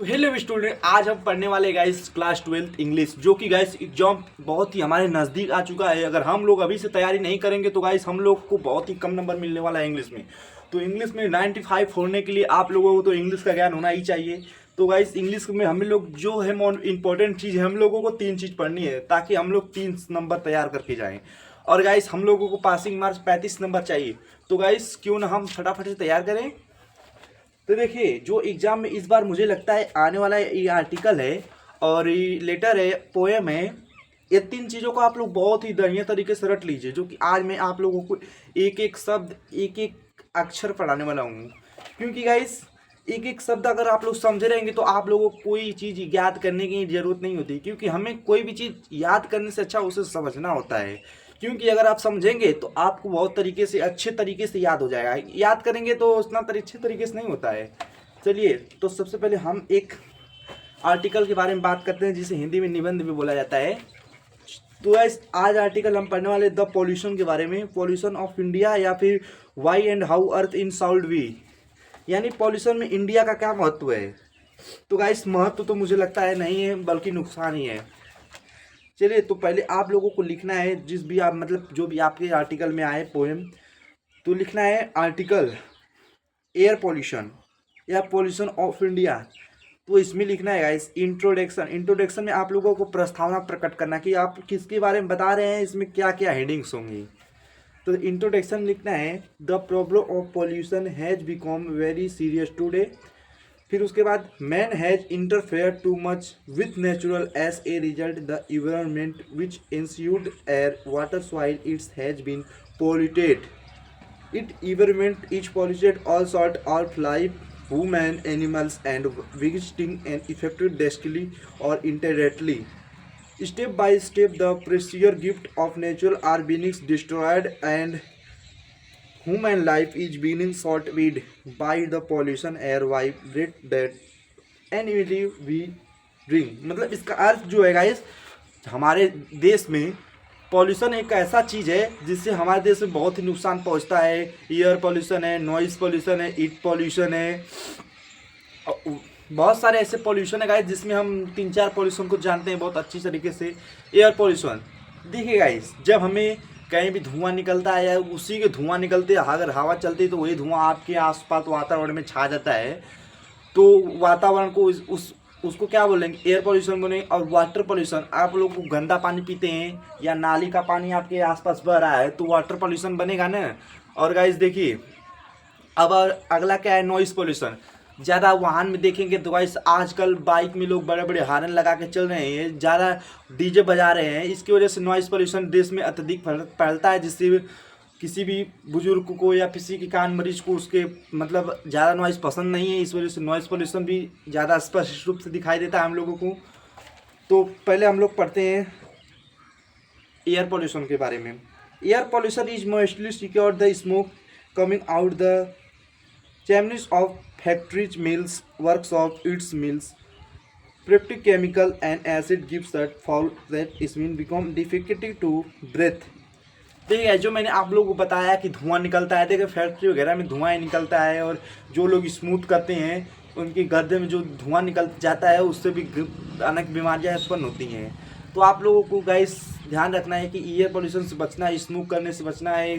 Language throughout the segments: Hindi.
तो हेलो स्टूडेंट, आज हम पढ़ने वाले गाइस क्लास 12 इंग्लिश, जो कि गाइस एग्जाम बहुत ही हमारे नज़दीक आ चुका है। अगर हम लोग अभी से तैयारी नहीं करेंगे तो गाइस हम लोग को बहुत ही कम नंबर मिलने वाला है इंग्लिश में। तो इंग्लिश में 95 होने के लिए आप लोगों को तो इंग्लिश का ज्ञान होना ही चाहिए। तो गाइस इंग्लिश में हम लोग जो है इंपॉर्टेंट चीज़ है, हम लोगों को 3 चीज़ पढ़नी है ताकि हम लोग 3 नंबर तैयार करके जाएँ। और गाइस हम लोगों को पासिंग मार्क्स 35 नंबर चाहिए। तो गाइस क्यों ना हम फटाफट से तैयार करें। तो देखिए, जो एग्ज़ाम में इस बार मुझे लगता है आने वाला ये आर्टिकल है और ये लेटर है, पोएम है। ये 3 चीज़ों को आप लोग बहुत ही बढ़िया तरीके से रट लीजिए, जो कि आज मैं आप लोगों को एक एक शब्द, एक एक अक्षर पढ़ाने वाला हूँ। क्योंकि गाइस एक एक शब्द अगर आप लोग समझे रहेंगे तो आप लोगों को कोई चीज़ याद करने की ज़रूरत नहीं होती, क्योंकि हमें कोई भी चीज़ याद करने से अच्छा उसे समझना होता है। क्योंकि अगर आप समझेंगे तो आपको बहुत तरीके से अच्छे तरीके से याद हो जाएगा। याद करेंगे तो उतना अच्छे तरीके से नहीं होता है। चलिए, तो सबसे पहले हम एक आर्टिकल के बारे में बात करते हैं जिसे हिंदी में निबंध भी बोला जाता है। तो आज आर्टिकल हम पढ़ने वाले द पॉल्यूशन के बारे में, पॉल्यूशन ऑफ इंडिया, या फिर why and how earth in sound we, यानी पॉल्यूशन में इंडिया का क्या महत्व है। तो गाइस महत्व तो मुझे लगता है नहीं है, बल्कि नुकसान ही है। चलिए, तो पहले आप लोगों को लिखना है, जिस भी आप मतलब जो भी आपके आर्टिकल में आए पोएम, तो लिखना है आर्टिकल एयर पॉल्यूशन या पॉल्यूशन ऑफ इंडिया। तो इसमें लिखना है गाइस इंट्रोडक्शन। इंट्रोडक्शन में आप लोगों को प्रस्तावना प्रकट करना कि आप किसके बारे में बता रहे हैं, इसमें क्या क्या हेडिंग्स होंगी। तो इंट्रोडक्शन लिखना है the problem of pollution has become very serious today. फिर उसके बाद man has interfere too much with natural as a result the environment which ensued air water soil it's has been polluted. It environment is polluted all sort of life, human, animals, and visiting and affected directly or indirectly. Step by step, the precious gift of nature are being destroyed, and human life is being sought with by the pollution air vibrate that annually we drink। मतलब इसका अर्थ जो है गाइस, हमारे देश में पॉल्यूशन एक ऐसा चीज़ है जिससे हमारे देश में बहुत ही नुकसान पहुंचता है। एयर पॉल्यूशन है, नॉइज़ पॉल्यूशन है, ईट पॉल्यूशन है, बहुत सारे ऐसे पॉल्यूशन है गाइस जिसमें हम 3-4 पॉल्यूशन को जानते हैं बहुत अच्छी तरीके से। एयर पॉल्यूशन देखिए गाइस, जब हमें कहीं भी धुआं निकलता है या उसी के धुआं निकलते अगर हवा चलती है तो वही धुआं आपके आसपास वातावरण में छा जाता है। तो वातावरण को उसको क्या बोलेंगे, एयर पॉल्यूशन बोलेंगे। और वाटर पॉल्यूशन, आप लोग को गंदा पानी पीते हैं या नाली का पानी आपके आसपास बह रहा है तो वाटर पॉल्यूशन बनेगा ना। और गाइस देखिए, अब अगला क्या है, नॉइज़ पॉल्यूशन। ज़्यादा वाहन में देखेंगे तो गाइस आजकल बाइक में लोग बड़े बड़े हॉर्न लगा के चल रहे हैं, ज़्यादा डीजे बजा रहे हैं। इसकी वजह से नॉइज़ पॉल्यूशन देश में अत्यधिक फैलता है, जिससे किसी भी बुजुर्ग को या किसी के कान मरीज को उसके मतलब ज़्यादा नॉइज़ पसंद नहीं है। इस वजह से नॉइज़ पॉल्यूशन भी ज़्यादा स्पष्ट रूप से दिखाई देता है हम लोगों को। तो पहले हम लोग पढ़ते हैं एयर पॉल्यूशन के बारे में। Air pollution is mostly secure the smoke coming out the chimneys of factories, mills, works of its mills, pyrotechnic chemical and acid gives that foul that is mean become difficult to breathe। ठीक है, जो मैंने आप लोगों को बताया कि धुआं निकलता है, देखिए फैक्ट्री वगैरह में धुआं ही निकलता है, और जो लोग स्मूथ करते हैं उनके गर्दे में जो धुआं निकल जाता है उससे भी अनेक बीमारियाँ उत्पन्न होती हैं। तो आप लोगों को गाइस ध्यान रखना है कि एयर पोल्यूशन से बचना है, स्मोक करने से बचना है,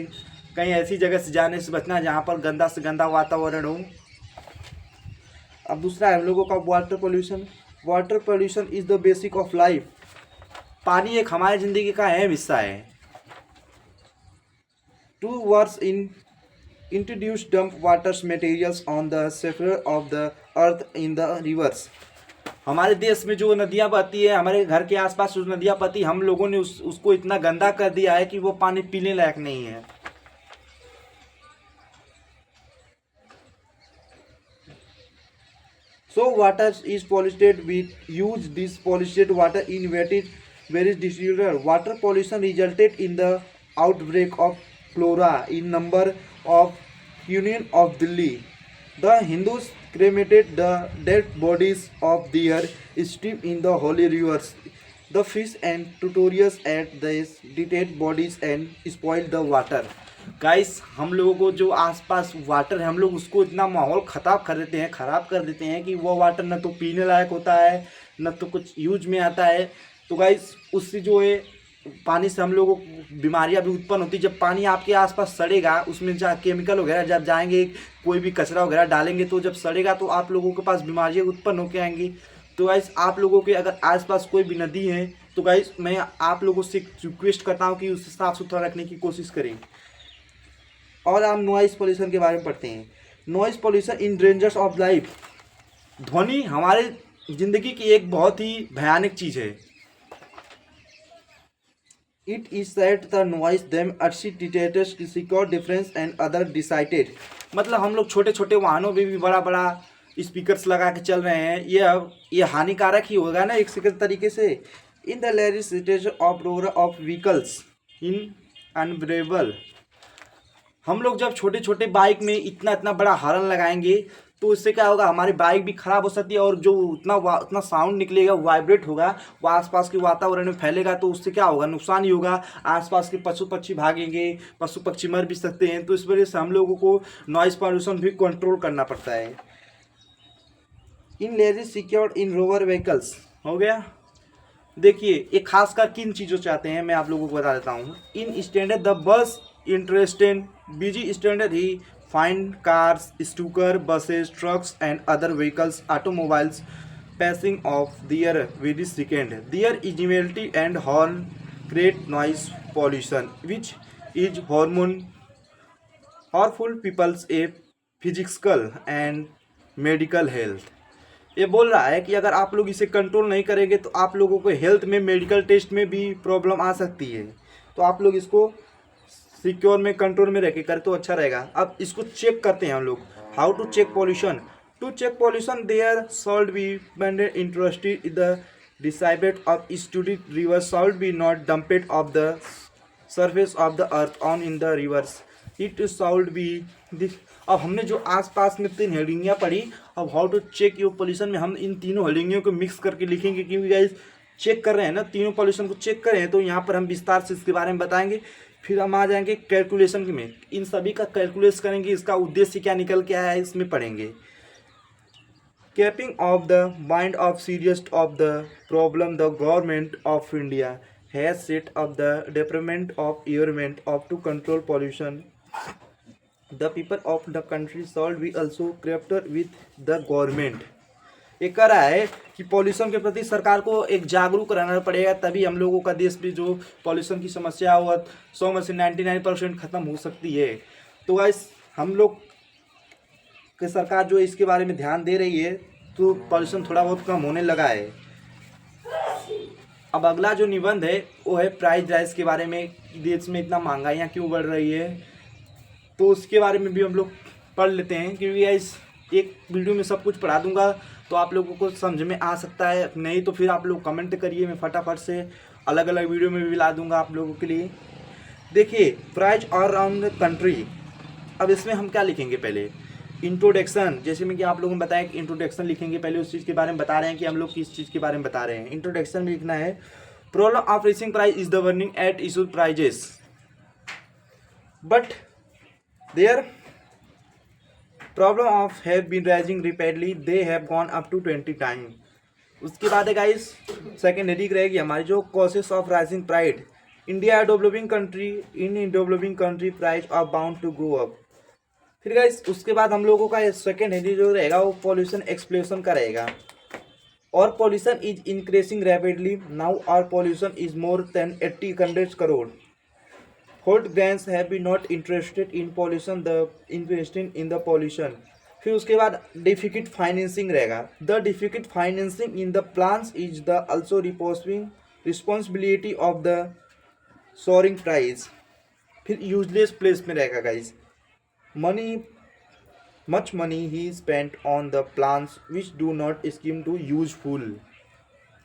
कहीं ऐसी जगह से जाने से बचना है जहाँ पर गंदा से गंदा वातावरण हो। अब दूसरा है हम लोगों का water pollution. Water pollution is the basic of life. पानी एक हमारी ज़िंदगी का अहम हिस्सा है। Two words in introduce dump waters materials on the surface of the earth in the rivers. हमारे देश में जो नदियाँ बहती है, हमारे घर के आसपास जो नदियाँ बहती, हम लोगों ने उसको इतना गंदा कर दिया है कि वो पानी पीने लायक नहीं है। So water is polluted with use this polluted water in various diseases. Water pollution resulted in the outbreak of cholera in number of Union of Delhi. The Hindus cremated the dead bodies of their steam in the holy rivers. The fish and tortoises ate these dead bodies and spoiled the water. Guys हम लोगों को जो आसपास वाटर है हम लोग उसको इतना माहौल ख़राब कर देते हैं कि वो वाटर न तो पीने लायक होता है न तो कुछ यूज में आता है। तो गाइस उससे जो है पानी से हम लोगों को बीमारियां भी उत्पन्न होती है। जब पानी आपके आसपास सड़ेगा उसमें जहाँ केमिकल वगैरह जब जाएंगे, कोई भी कचरा वगैरह डालेंगे तो जब सड़ेगा तो आप लोगों के पास बीमारियां उत्पन्न होकर आएंगी। तो गाइस आप लोगों के अगर आसपास कोई भी नदी है तो गाइस मैं आप लोगों से रिक्वेस्ट करता हूँ कि उसे साफ़ सुथरा रखने की कोशिश करें। और हम नॉइज़ पोल्यूशन के बारे में पढ़ते हैं। Noise pollution in dangers of life. ध्वनि हमारे ज़िंदगी की एक बहुत ही भयानक चीज़ है। It is set the noise them अर्सिटेटस secure difference and other decided. मतलब हम लोग छोटे छोटे वाहनों में भी बड़ा बड़ा स्पीकर्स लगा के चल रहे हैं, ये हानिकारक ही होगा ना एक सिक्योर तरीके से। In the legislates of roar of vehicles in unbearable. हम लोग जब छोटे छोटे बाइक में इतना इतना बड़ा हॉर्न लगाएंगे तो इससे क्या होगा, हमारी बाइक भी ख़राब हो सकती है और जो उतना साउंड निकलेगा वाइब्रेट होगा वो आसपास के वातावरण में फैलेगा तो उससे क्या होगा, नुकसान ही होगा। आसपास के पशु पक्षी भागेंगे, पशु पक्षी मर भी सकते हैं। तो इस वजह से हम लोगों को नॉइज़ पॉल्यूशन भी कंट्रोल करना पड़ता है। In lazy secured in rover vehicles हो गया। देखिए ये खासकर किन चीज़ों से आते हैं मैं आप लोगों को बता देता हूँ। In standard the bus interested busy standard he find cars, scooter, buses, trucks and other vehicles, automobiles passing of their very second. Their immediately and horn create noise pollution, which is hormone harmful people's a physical and medical health. ये बोल रहा है कि अगर आप लोग इसे कंट्रोल नहीं करेंगे तो आप लोगों को हेल्थ में, मेडिकल टेस्ट में भी प्रॉब्लम आ सकती है। तो आप लोग इसको सिक्योर में, कंट्रोल में रह के करे तो अच्छा रहेगा। अब इसको चेक करते हैं हम लोग। How to check pollution. To check pollution there should be banded interested in the decided of studded river should be not dumped of the surface of the earth on in the rivers it should be this. अब हमने जो आसपास में 3 हेडिंगियाँ पढ़ी, अब how to check your pollution में हम इन तीनों हेडिंगियों को मिक्स करके लिखेंगे क्योंकि गाइस चेक कर रहे हैं ना, तीनों पॉल्यूशन को चेक कर रहे हैं। तो यहाँ पर हम विस्तार से इसके बारे में बताएंगे। फिर हम आ जाएंगे कैलकुलेशन में, इन सभी का कैलकुलेशन करेंगे, इसका उद्देश्य क्या निकल के आया है इसमें पढ़ेंगे। Keeping of the mind of serious of the problem the government of India has set up the department of environment of to control pollution. The people of the country should be also क्रेप्टर विथ द गवर्नमेंट। ये कह रहा है कि पॉल्यूशन के प्रति सरकार को एक जागरूक रहना पड़ेगा, तभी हम लोगों का देश भी जो पॉल्यूशन की समस्या हुआ 100 में से 99% ख़त्म हो सकती है। तो गाइस हम लोग की सरकार जो इसके बारे में ध्यान दे रही है तो पॉल्यूशन थोड़ा बहुत कम होने लगा है। अब अगला जो निबंध है वो है प्राइस राइज के बारे में, देश में इतना महंगाइयाँ क्यों बढ़ रही है, तो उसके बारे में भी हम लोग पढ़ लेते हैं। क्योंकि गाइस एक वीडियो में सब कुछ पढ़ा दूंगा तो आप लोगों को समझ में आ सकता है, नहीं तो फिर आप लोग कमेंट करिए, मैं फटाफट से अलग अलग वीडियो में भी ला दूंगा आप लोगों के लिए। देखिए price all around the country. अब इसमें हम क्या लिखेंगे, पहले इंट्रोडक्शन, जैसे मैं कि आप लोगों ने बताया कि इंट्रोडक्शन लिखेंगे, पहले उस चीज़ के बारे में बता रहे हैं कि हम लोग किस चीज़ के बारे में बता रहे हैं। इंट्रोडक्शन में लिखना है problem of racing price is the warning at issue prices but their problem of have been rising repeatedly, they have gone up to 20 time. उसके बाद है गाइस सेकेंड हेडिंग रहेगी हमारी जो causes of rising price. India developing country, in developing country price are bound to go up. फिर गाइस उसके बाद हम लोगों का सेकेंड हेडिंग जो रहेगा वो पॉल्यूशन एक्सप्लोशन का रहेगा। और pollution is increasing rapidly, now our pollution is more than 80 crore. Hot brands have been not interested in pollution, the investing in the pollution। फिर उसके बाद डिफिकल्ट फाइनेंसिंग रहेगा। The difficult financing in the plans is the also responsibility of the soaring price. फिर यूजलेस प्लेस में रहेगा गाइज, मच मनी ही spent on the plans which do not scheme to useful.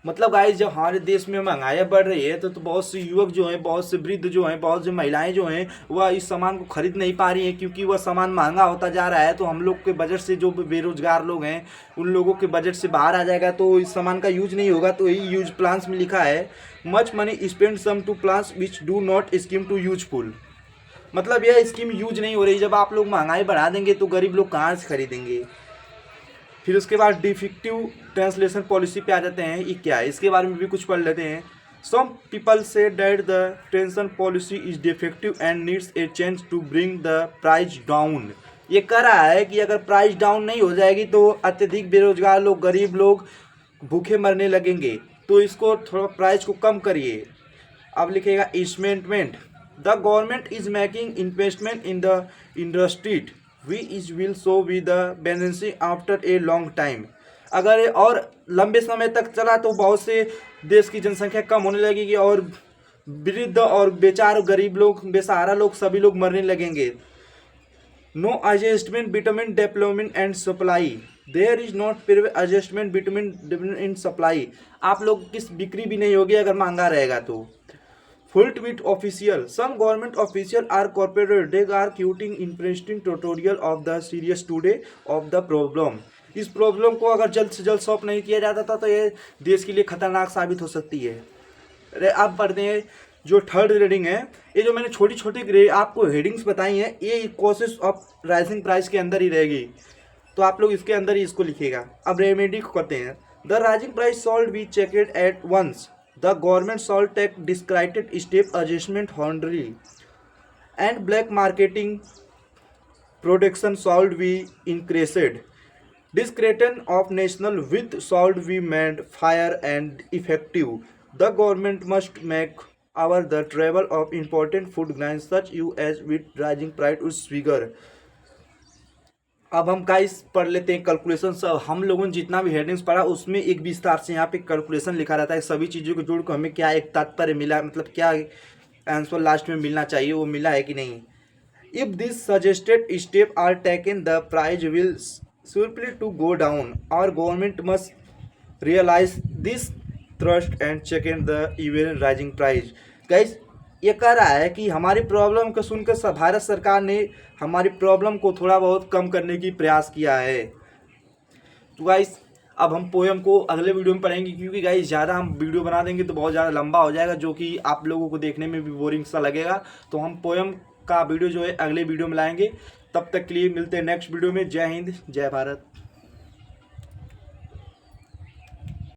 मतलब गाइस जब हमारे देश में महंगाई बढ़ रही है तो बहुत से युवक जो हैं, बहुत से वृद्ध जो हैं, बहुत से महिलाएं जो हैं वह इस सामान को खरीद नहीं पा रही हैं क्योंकि वह सामान महंगा होता जा रहा है। तो हम लोग के बजट से, जो बेरोजगार लोग हैं उन लोगों के बजट से बाहर आ जाएगा तो इस सामान का यूज नहीं होगा। तो यही यूज प्लान्स में लिखा है much money spend some to plans which do not scheme to useful. मतलब यह स्कीम यूज नहीं हो रही। जब आप लोग महंगाई बढ़ा देंगे तो गरीब लोग कहाँ से खरीदेंगे। फिर उसके बाद डिफेक्टिव ट्रांसलेशन पॉलिसी पे आ जाते हैं, ये क्या है इसके बारे में भी कुछ पढ़ लेते हैं। Some people say that the translation policy is defective and needs a change to bring the price down. ये कह रहा है कि अगर प्राइस डाउन नहीं हो जाएगी तो अत्यधिक बेरोजगार लोग, गरीब लोग भूखे मरने लगेंगे, तो इसको थोड़ा प्राइस को कम करिए। अब लिखेगा investment, the government is making investment in the industry we is will show with the balancing after a long time. अगर ये और लंबे समय तक चला तो बहुत से देश की जनसंख्या कम होने लगेगी और वृद्ध और बेचार गरीब लोग, बेसहारा लोग, सभी लोग मरने लगेंगे। No adjustment between development and supply, there is not adjustment between in supply. आप लोग किस बिक्री भी नहीं होगी अगर महंगा रहेगा तो। Full tweet official. Some government official are corporate. They are quoting interesting tutorial of the serious today of the problem. इस प्रॉब्लम को अगर जल्द से जल्द सॉल्व नहीं किया जाता था तो ये देश के लिए खतरनाक साबित हो सकती है। अरे आप पढ़ते हैं जो थर्ड रीडिंग है, ये जो मैंने छोटी छोटी आपको हेडिंग्स बताई हैं, ये कॉसेस ऑफ राइजिंग प्राइस के अंदर ही रहेगी, तो आप लोग इसके अंदर ही इसको लिखिएगा। अब रेमेडी को कहते हैं, the rising price solve be checked at once, the government shall take discreet step adjustment honorary and black marketing production shall be increased. Discretion of national with shall be made fair and effective. The government must make our the travel of important food grains such as with rising price figure. अब हम गाइस पढ़ लेते हैं कैलकुलेशन। सब हम लोगों ने जितना भी हेडिंग्स पढ़ा उसमें एक विस्तार से यहाँ पे कैलकुलेशन लिखा रहता है, सभी चीज़ों को जोड़ कर हमें क्या एक तात्पर्य मिला, मतलब क्या आंसर लास्ट में मिलना चाहिए, वो मिला है कि नहीं। If this suggested step are taken the price will simply to go down, और government must realise this thrust and check in the even rising price. Guys ये कह रहा है कि हमारी प्रॉब्लम को सुनकर भारत सरकार ने हमारी प्रॉब्लम को थोड़ा बहुत कम करने की प्रयास किया है। तो गाइस अब हम पोएम को अगले वीडियो में पढ़ेंगे, क्योंकि गाइस ज़्यादा हम वीडियो बना देंगे तो बहुत ज़्यादा लंबा हो जाएगा, जो कि आप लोगों को देखने में भी बोरिंग सा लगेगा। तो हम पोएम का वीडियो जो है अगले वीडियो में लाएंगे। तब तक के लिए मिलते हैं नेक्स्ट वीडियो में। जय हिंद, जय भारत।